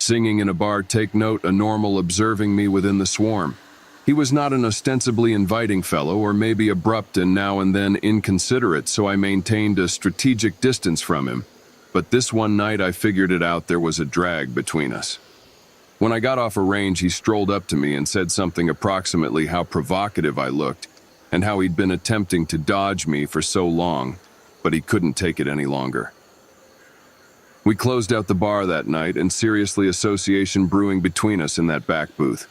Singing in a bar, take note, a normal observing me within the swarm. He was not an ostensibly inviting fellow, or maybe abrupt and now and then inconsiderate, so I maintained a strategic distance from him. But this one night I figured it out, there was a drag between us. When I got off a range, he strolled up to me and said something approximately how provocative I looked, and how he'd been attempting to dodge me for so long, but he couldn't take it any longer. We closed out the bar that night, and seriously association brewing between us in that back booth.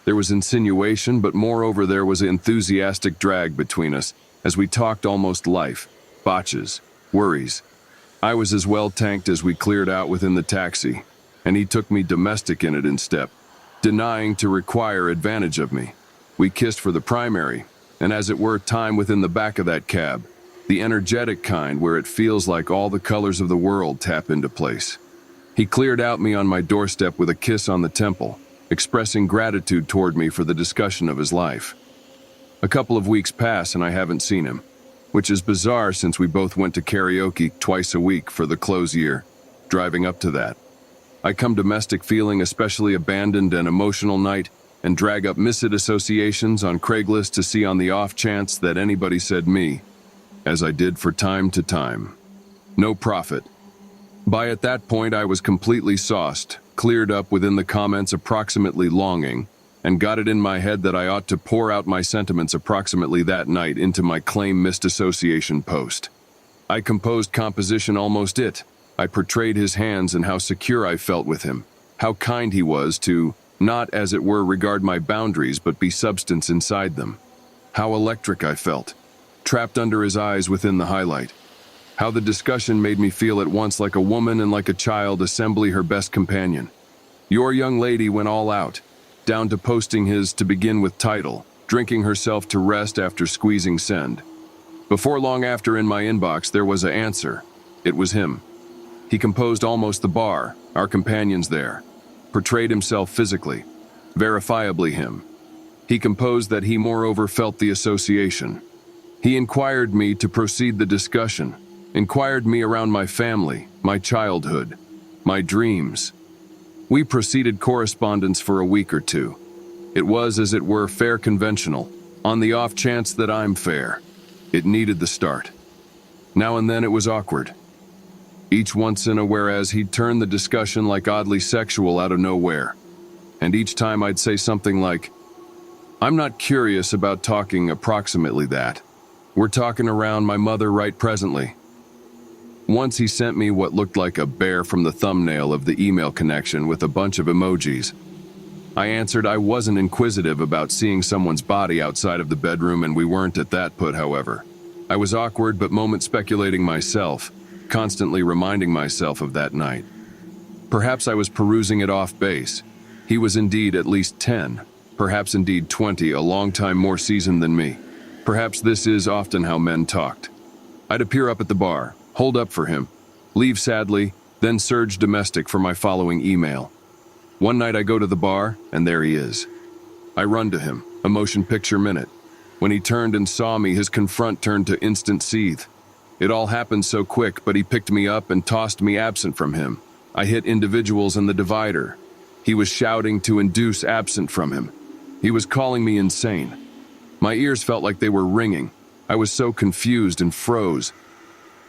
There was insinuation, but moreover there was enthusiastic drag between us, as we talked almost life, botches, worries. I was as well tanked as we cleared out within the taxi, and he took me domestic in it in step, denying to require advantage of me. We kissed for the primary, and as it were, time within the back of that cab, the energetic kind where it feels like all the colors of the world tap into place. He cleared out me on my doorstep with a kiss on the temple, expressing gratitude toward me for the discussion of his life. A couple of weeks pass and I haven't seen him, which is bizarre since we both went to karaoke twice a week for the close year, driving up to that. I come domestic feeling especially abandoned and emotional night, and drag up missed associations on Craigslist to see on the off chance that anybody said me, as I did for time to time. No profit. By at that point I was completely sauced, cleared up within the comments approximately longing, and got it in my head that I ought to pour out my sentiments approximately that night into my claim missed association post. I composed composition almost it. I portrayed his hands and how secure I felt with him, how kind he was to, not as it were regard my boundaries but be substance inside them, how electric I felt, trapped under his eyes within the highlight. How the discussion made me feel at once like a woman and like a child assembly her best companion. Your young lady went all out, down to posting his to begin with title, drinking herself to rest after squeezing send. Before long after in my inbox there was an answer. It was him. He composed almost the bar, our companions there, portrayed himself physically, verifiably him. He composed that he moreover felt the association. He inquired me to proceed the discussion, inquired me around my family, my childhood, my dreams. We proceeded correspondence for a week or two. It was, as it were, fair conventional, on the off chance that I'm fair. It needed the start. Now and then it was awkward. Each once in a whereas he'd turn the discussion like oddly sexual out of nowhere. And each time I'd say something like, I'm not curious about talking approximately that. We're talking around my mother right presently. Once he sent me what looked like a bear from the thumbnail of the email connection with a bunch of emojis. I answered I wasn't inquisitive about seeing someone's body outside of the bedroom, and we weren't at that put, however. I was awkward but moment speculating myself, constantly reminding myself of that night. Perhaps I was perusing it off base. He was indeed at least 10, perhaps indeed 20, a long time more seasoned than me. Perhaps this is often how men talked. I'd appear up at the bar, hold up for him, leave sadly, then surge domestic for my following email. One night I go to the bar, and there he is. I run to him, a motion picture minute. When he turned and saw me, his confront turned to instant seethe. It all happened so quick, but he picked me up and tossed me absent from him. I hit individuals in the divider. He was shouting to induce absent from him. He was calling me insane. My ears felt like they were ringing. I was so confused and froze.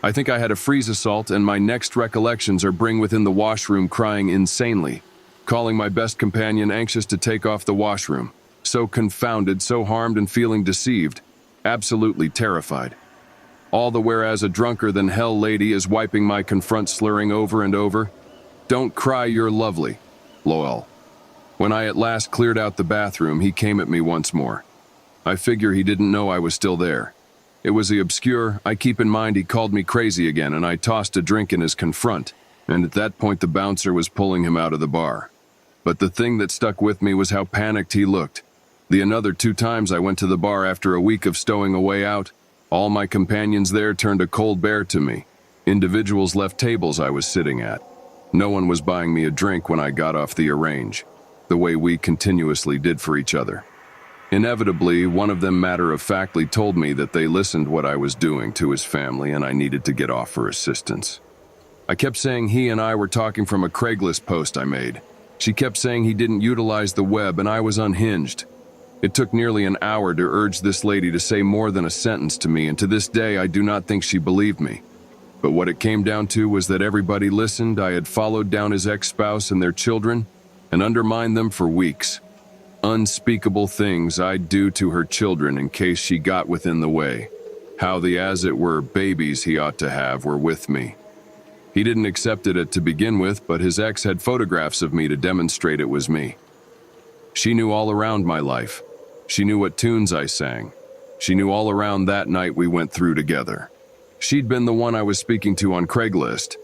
I think I had a freeze assault, and my next recollections are bring within the washroom crying insanely, calling my best companion anxious to take off the washroom, so confounded, so harmed and feeling deceived, absolutely terrified. All the whereas a drunker than hell lady is wiping my confront slurring over and over, don't cry, you're lovely, lol. When I at last cleared out the bathroom, he came at me once more. I figure he didn't know I was still there. It was the obscure, I keep in mind he called me crazy again, and I tossed a drink in his confront, and at that point the bouncer was pulling him out of the bar. But the thing that stuck with me was how panicked he looked. The another 2 times I went to the bar after a week of stowing away out, all my companions there turned a cold bear to me. Individuals left tables I was sitting at. No one was buying me a drink when I got off the arrange, the way we continuously did for each other. Inevitably, one of them matter-of-factly told me that they listened what I was doing to his family and I needed to get off for assistance. I kept saying he and I were talking from a Craigslist post I made. She kept saying he didn't utilize the web and I was unhinged. It took nearly an hour to urge this lady to say more than a sentence to me, and to this day I do not think she believed me. But what it came down to was that everybody listened. I had followed down his ex-spouse and their children and undermined them for weeks. Unspeakable things I'd do to her children in case she got within the way. How the as it were babies he ought to have were with me. He didn't accept it to begin with, but his ex had photographs of me to demonstrate it was me. She knew all around my life. She knew what tunes I sang. She knew all around that night we went through together. She'd been the one I was speaking to on Craigslist.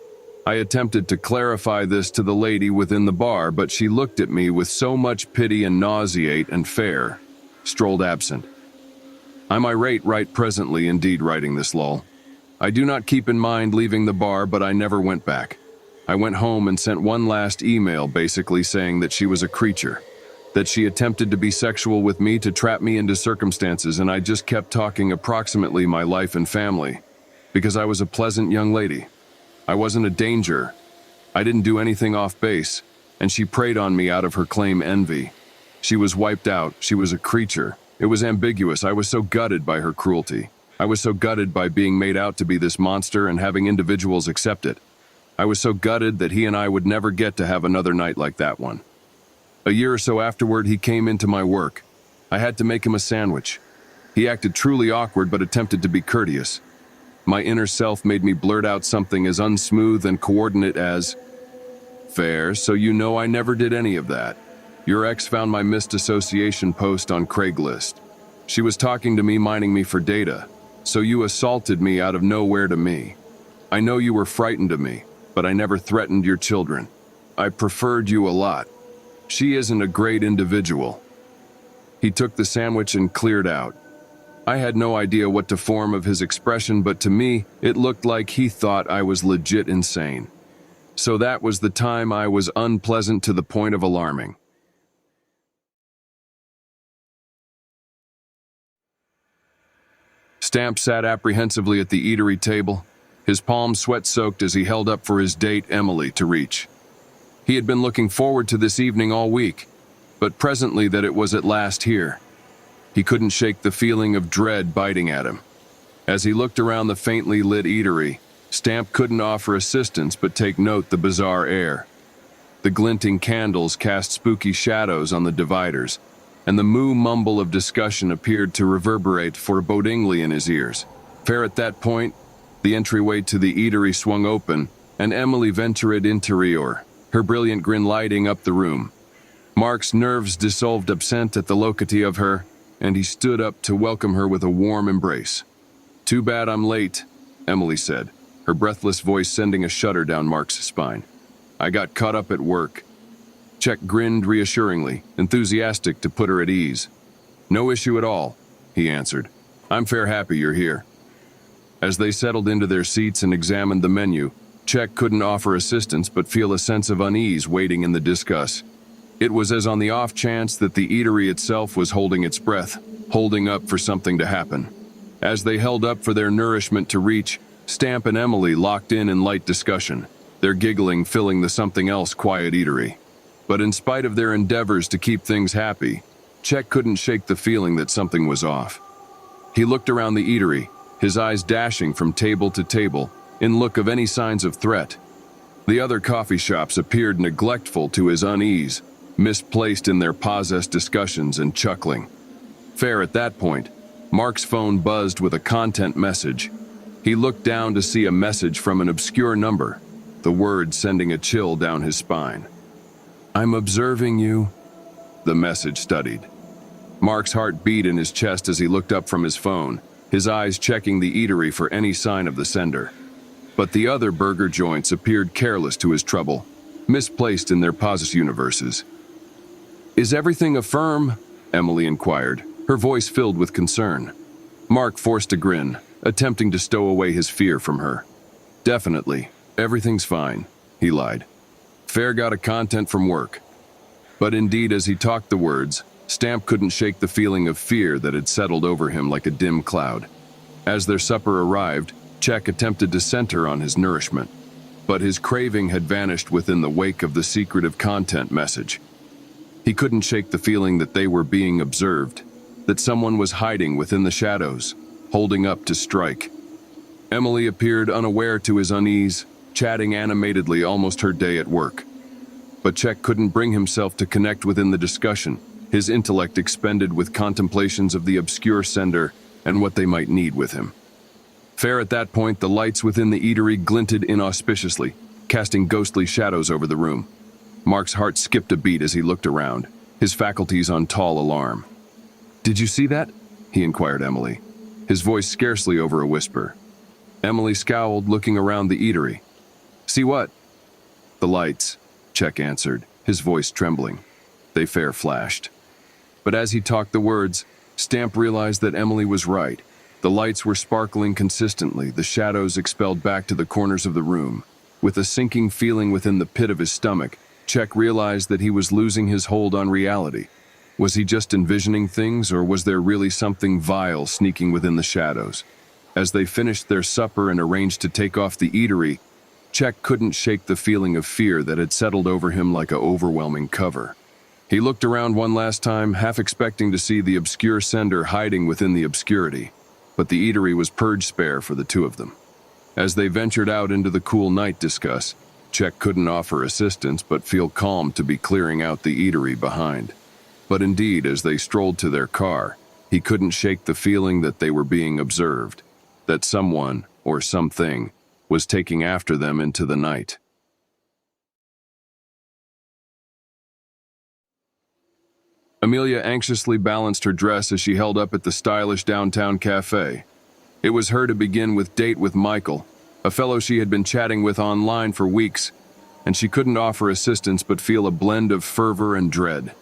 I attempted to clarify this to the lady within the bar, but she looked at me with so much pity and nauseate and fair, strolled absent. I'm irate right presently indeed writing this lull. I do not keep in mind leaving the bar, but I never went back. I went home and sent one last email basically saying that she was a creature, that she attempted to be sexual with me to trap me into circumstances, and I just kept talking approximately my life and family, because I was a pleasant young lady. I wasn't a danger. I didn't do anything off base, and she preyed on me out of her claim envy. She was wiped out. She was a creature. It was ambiguous. I was so gutted by her cruelty. I was so gutted by being made out to be this monster and having individuals accept it. I was so gutted that he and I would never get to have another night like that one. A year or so afterward, he came into my work. I had to make him a sandwich. He acted truly awkward but attempted to be courteous. My inner self made me blurt out something as unsmooth and coordinate as, "Fair, so you know I never did any of that. Your ex found my missed association post on Craigslist. She was talking to me, mining me for data. So you assaulted me out of nowhere to me. I know you were frightened of me, but I never threatened your children. I preferred you a lot. She isn't a great individual." He took the sandwich and cleared out. I had no idea what to form of his expression, but to me, it looked like he thought I was legit insane. So that was the time I was unpleasant to the point of alarming. Stamp sat apprehensively at the eatery table, his palms sweat-soaked as he held up for his date, Emily, to reach. He had been looking forward to this evening all week, but presently that it was at last here. He couldn't shake the feeling of dread biting at him. As he looked around the faintly lit eatery, Stamp couldn't offer assistance but take note the bizarre air. The glinting candles cast spooky shadows on the dividers, and the moo mumble of discussion appeared to reverberate forebodingly in his ears. Fair at that point, the entryway to the eatery swung open, and Emily ventured interior, her brilliant grin lighting up the room. Mark's nerves dissolved absent at the locality of her, and he stood up to welcome her with a warm embrace. "Too bad I'm late," Emily said, her breathless voice sending a shudder down Mark's spine. "I got caught up at work." Czech grinned reassuringly, enthusiastic to put her at ease. "No issue at all," he answered. "I'm fair happy you're here." As they settled into their seats and examined the menu, Czech couldn't offer assistance but feel a sense of unease waiting in the discuss. It was as on the off chance that the eatery itself was holding its breath, holding up for something to happen. As they held up for their nourishment to reach, Stamp and Emily locked in light discussion, their giggling filling the something else quiet eatery. But in spite of their endeavors to keep things happy, Czech couldn't shake the feeling that something was off. He looked around the eatery, his eyes dashing from table to table, in look of any signs of threat. The other coffee shops appeared neglectful to his unease, misplaced in their possessed discussions and chuckling. Fair at that point, Mark's phone buzzed with a content message. He looked down to see a message from an obscure number, the words sending a chill down his spine. "I'm observing you," the message studied. Mark's heart beat in his chest as he looked up from his phone, his eyes checking the eatery for any sign of the sender. But the other burger joints appeared careless to his trouble, misplaced in their possessed universes. "Is everything affirm?" Emily inquired, her voice filled with concern. Mark forced a grin, attempting to stow away his fear from her. "Definitely, everything's fine," he lied. "Fair got a content from work." But indeed, as he talked the words, Stamp couldn't shake the feeling of fear that had settled over him like a dim cloud. As their supper arrived, Czech attempted to center on his nourishment. but his craving had vanished within the wake of the secretive content message. He couldn't shake the feeling that they were being observed, that someone was hiding within the shadows, holding up to strike. Emily appeared unaware to his unease, chatting animatedly almost her day at work. But Czech couldn't bring himself to connect within the discussion, his intellect expended with contemplations of the obscure sender and what they might need with him. Fair at that point, the lights within the eatery glinted inauspiciously, casting ghostly shadows over the room. Mark's heart skipped a beat as he looked around, his faculties on tall alarm. "Did you see that?" he inquired Emily, his voice scarcely over a whisper. Emily scowled, looking around the eatery. "See what?" "The lights," Czech answered, his voice trembling. They fair flashed. But as he talked the words, Stamp realized that Emily was right. The lights were sparkling consistently, the shadows expelled back to the corners of the room. With a sinking feeling within the pit of his stomach, Czech realized that he was losing his hold on reality. Was he just envisioning things, or was there really something vile sneaking within the shadows? As they finished their supper and arranged to take off the eatery, Czech couldn't shake the feeling of fear that had settled over him like an overwhelming cover. He looked around one last time, half expecting to see the obscure sender hiding within the obscurity, but the eatery was purge spare for the two of them. As they ventured out into the cool night discuss, Czech couldn't offer assistance but feel calm to be clearing out the eatery behind. But indeed, as they strolled to their car, he couldn't shake the feeling that they were being observed, that someone, or something, was taking after them into the night. Amelia anxiously balanced her dress as she held up at the stylish downtown cafe. It was her to begin with date with Michael, a fellow she had been chatting with online for weeks, and she couldn't offer assistance but feel a blend of fervor and dread.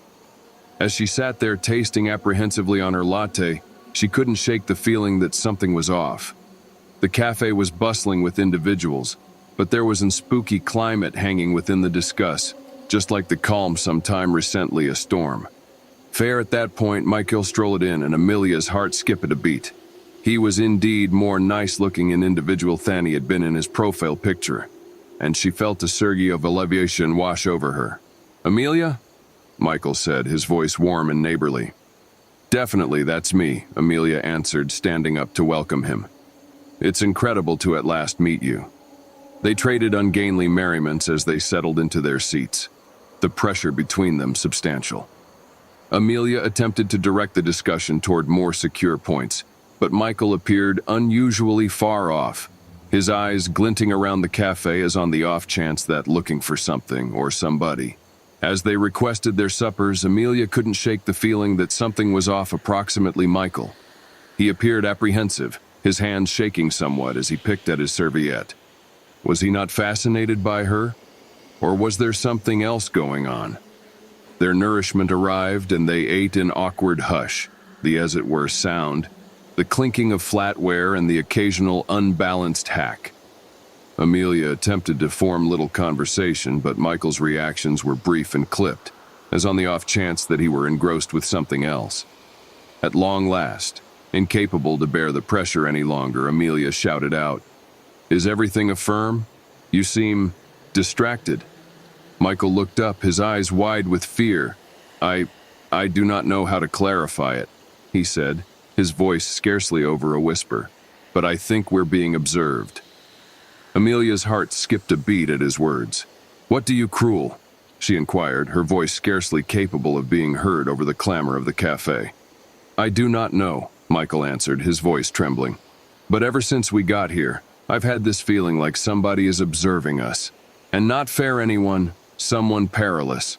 As she sat there tasting apprehensively on her latte, she couldn't shake the feeling that something was off. The cafe was bustling with individuals, but there was a spooky climate hanging within the discuss, just like the calm sometime recently a storm. Fair at that point, Michael strolled in and Amelia's heart skipped a beat. He was indeed more nice-looking an individual than he had been in his profile picture, and she felt a surge of elevation wash over her. "Amelia?" Michael said, his voice warm and neighborly. "Definitely, that's me," Amelia answered, standing up to welcome him. "It's incredible to at last meet you." They traded ungainly merriments as they settled into their seats, the pressure between them substantial. Amelia attempted to direct the discussion toward more secure points, but Michael appeared unusually far off, his eyes glinting around the cafe as on the off chance that looking for something or somebody. As they requested their suppers, Amelia couldn't shake the feeling that something was off approximately Michael. He appeared apprehensive, his hands shaking somewhat as he picked at his serviette. Was he not fascinated by her? Or was there something else going on? Their nourishment arrived and they ate in awkward hush, the as it were sound, the clinking of flatware and the occasional unbalanced hack. Amelia attempted to form little conversation, but Michael's reactions were brief and clipped, as on the off chance that he were engrossed with something else. At long last, incapable to bear the pressure any longer, Amelia shouted out, "Is everything firm? You seem distracted." Michael looked up, his eyes wide with fear. I do not know how to clarify it," he said, his voice scarcely over a whisper, "but I think we're being observed." Amelia's heart skipped a beat at his words. "What do you cruel?" she inquired, her voice scarcely capable of being heard over the clamor of the cafe. "I do not know," Michael answered, his voice trembling. "But ever since we got here, I've had this feeling like somebody is observing us. And not fair anyone, someone perilous."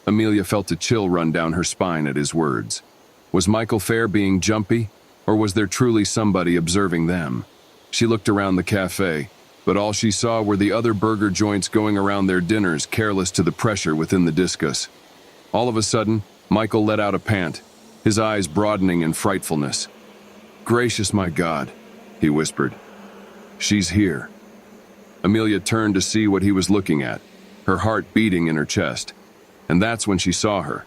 Amelia felt a chill run down her spine at his words. Was Michael Fair being jumpy, or was there truly somebody observing them? She looked around the cafe, but all she saw were the other burger joints going around their dinners, careless to the pressure within the discus. All of a sudden, Michael let out a pant, his eyes broadening in frightfulness. "Gracious my God," he whispered. "She's here." Amelia turned to see what he was looking at, her heart beating in her chest. And that's when she saw her,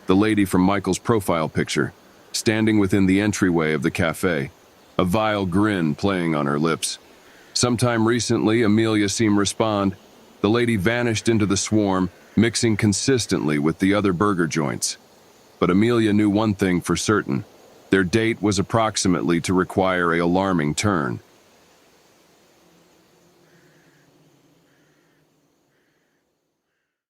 the lady from Michael's profile picture, standing within the entryway of the cafe, a vile grin playing on her lips. Sometime recently, Amelia seemed respond. The lady vanished into the swarm, mixing consistently with the other burger joints. But Amelia knew one thing for certain. Their date was approximately to require an alarming turn.